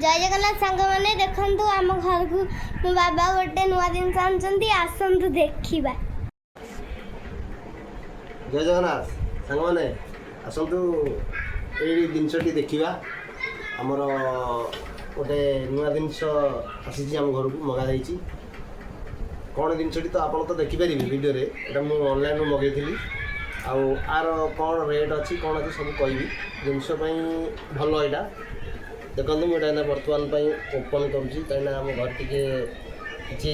जय जगन्नाथ सांग मैंने देखु आम घर को मो बाबा गोटे नुआ जिन आसतु देखा। जय जगन्नाथ सांग मैंने आसतु ये जिनसटी देखा आमर गोटे नुआ जिनस आसी आम घर को मगा कौन जिनसटी तो आप तो देखिपारे वीडियो ये मुझे ऑनलाइन मगेली आर कौन रेट अच्छी कौन अच्छी सब कहि जिनसपाई भल यहाँ देखो मुझे बर्तमान ओपन करें आम घर टी कि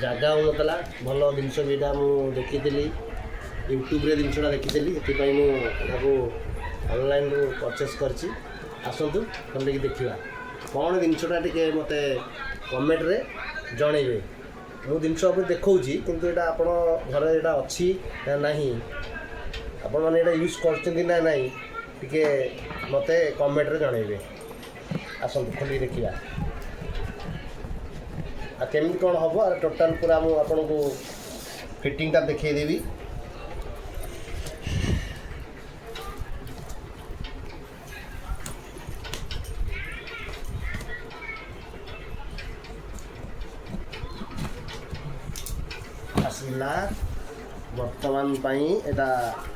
जगह होनला भल जिनस भी मुझे देखी यूट्यूब रे जिनसा देखी मुझे ऑनलाइन परचेस करची आसतु कल देखा कौन जिनसा टे मत कमेंट रे जनइबे मु जिनस देखी किंतु यहाँ आप घर यहाँ अच्छी ना नहीं आपण मैंने यहाँ यूज करना नहीं टे मत कमेंट रे जनइबे आसतु खोल देखा केमी कौन हम टोटाल पूरा मुझे फिटिंगटा देखदेवी आसला बर्तमान एटा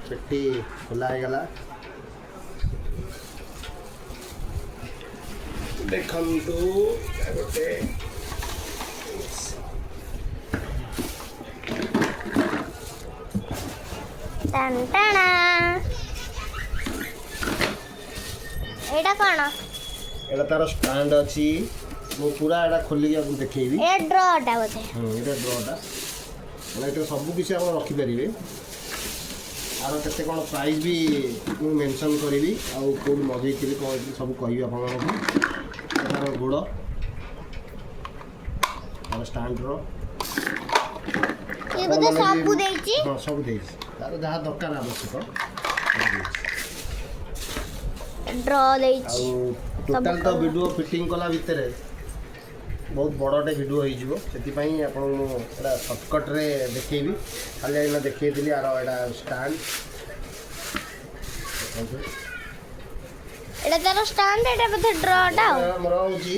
पेटी खोला है गला देखंतु गोटे एटा कौन एटा तार स्टैंड अच्छी मु पूरा एटा खोली के देखैबी ए ड्रॉटा बोथे एटा ड्रॉटा माने सबकिछ आप रखिपारे आर केते कौन प्राइस भी मुझे मेंशन करी कौन मगई कौन सब कह तार गोड़ तार स्टैंड ये बोधे सब देइची हां सब देइची तार जहाँ दरकार आवश्यक ड्रॉ देइची टोटल तो वीडियो फिटिंग कला भितर बहुत बड़टे वीडियो हो आपड़ा सर्टकट रे देखेबी खाली एना देखी आर एटा स्टैंड एटा तार स्टैंड एटा बते ड्रॉटा हमर होची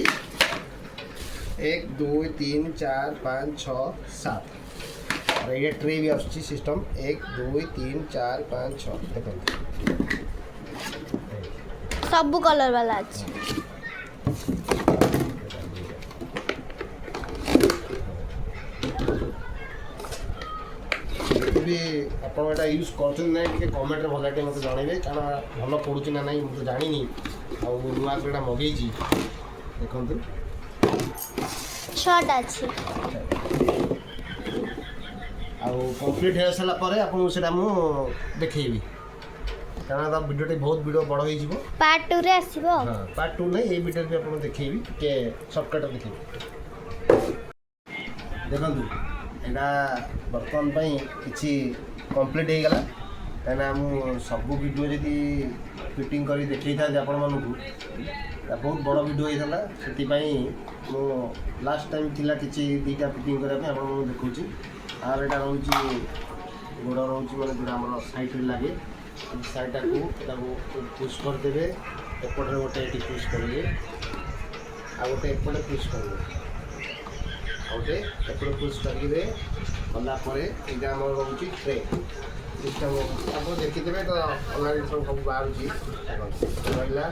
1 2 3 4 5 6 7 और ये ट्रे भी आछी सिस्टम 1 2 3 4 5 6 देखो सब कलर वाला अछि भी आपटा यूज कर कमेंट रे भल मत जनइबे कारण भल पड़ू ना नहीं मुझे जानी नुआ जोड़ा मगई देखु शर्ट अच्छी कंप्लीट हो सारापर आपको देखी कारण वीडियो बहुत वीडियो बड़ हो पार्ट 2 रे आसीबो पार्ट 2 नहीं ये वीडियो भी आपको देखी के सर्टकट देखी देखु यहाँ बर्तमान किसी कंप्लीट हो गला कहीं सब वीडियो जदि फिटिंग कर देखी था आपण मानू बहुत बड़ वीडियो होता से मो लास्ट टाइम थिला किसी दीटा फिटिंग करने आप देखुची आर यहाँ रोचे गोड़ रोचे मैंने जो आम साइड लगे साइडटा को पुश करदे एपटे गोटे ये पुश करेंगे आ गोटे एपटे पुश करेंगे गोटे एपटे पुश करेंगे कलापर यहाँ आम रोचे ट्रे सिस्टम आप देखिए तो अलग सब बाहर रहा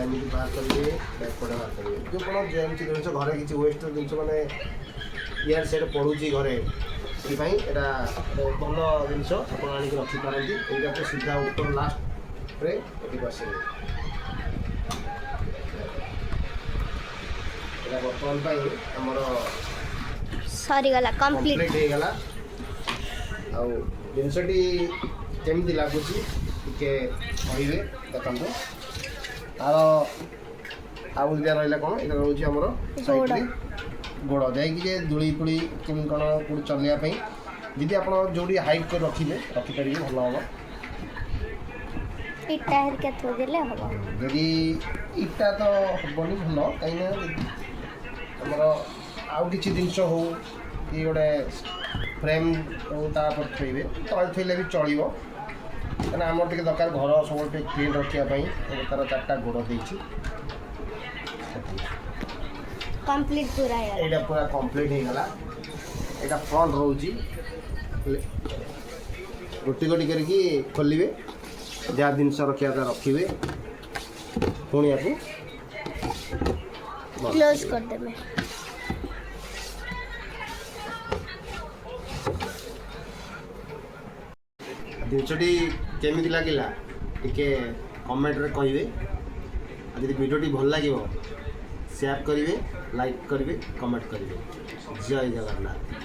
एमती बाहर करेंगे एपटे बाहर करेंगे जो कौन जमी जिन घरे किसी वेस्ट जिन मैंने इयर सेट पड़ूची घरे यहाँ भल जिनस आप रखिपारती यहाँ तो सीधा ऊपर लास्ट रे ये बसे बर्तमान आमर सरीगला कंप्लीट हो गला जिनसटी केमती लगुच टे कहे देखो तार आउ दिया रहा कौन यहाँ रोचे आमर साइड गोड़ जाकि दूली फूली केमी कौन कौट चलवाई जी आप जो हाइट कर रखिले रखिपारे भल हम इटा हरिका थोदेले हबो जदि इटा तो हबनी भल कहीं आमर आउ किसी जिनस हो कि गोटे फ्रेम तापर थोड़े तले थोड़े भी चलो कहीं आम टे दरकार घर सब क्लीन रखापी तार चार्टा गोड़ देती कंप्लीट पूरा है एटा पूरा कंप्लीट हो गला एटा फ्रंट रोजी गोटी गोटी करके खोलिए जहाँ जिनस रखा रखिए पुणी या क्लोज कर देबे जिनसटी केमी लगे टे कमेंट रे कहिए जब वीडियोटी भल लगे शेयर करेंगे लाइक करेंगे कमेंट करेंगे जय जगन्नाथ।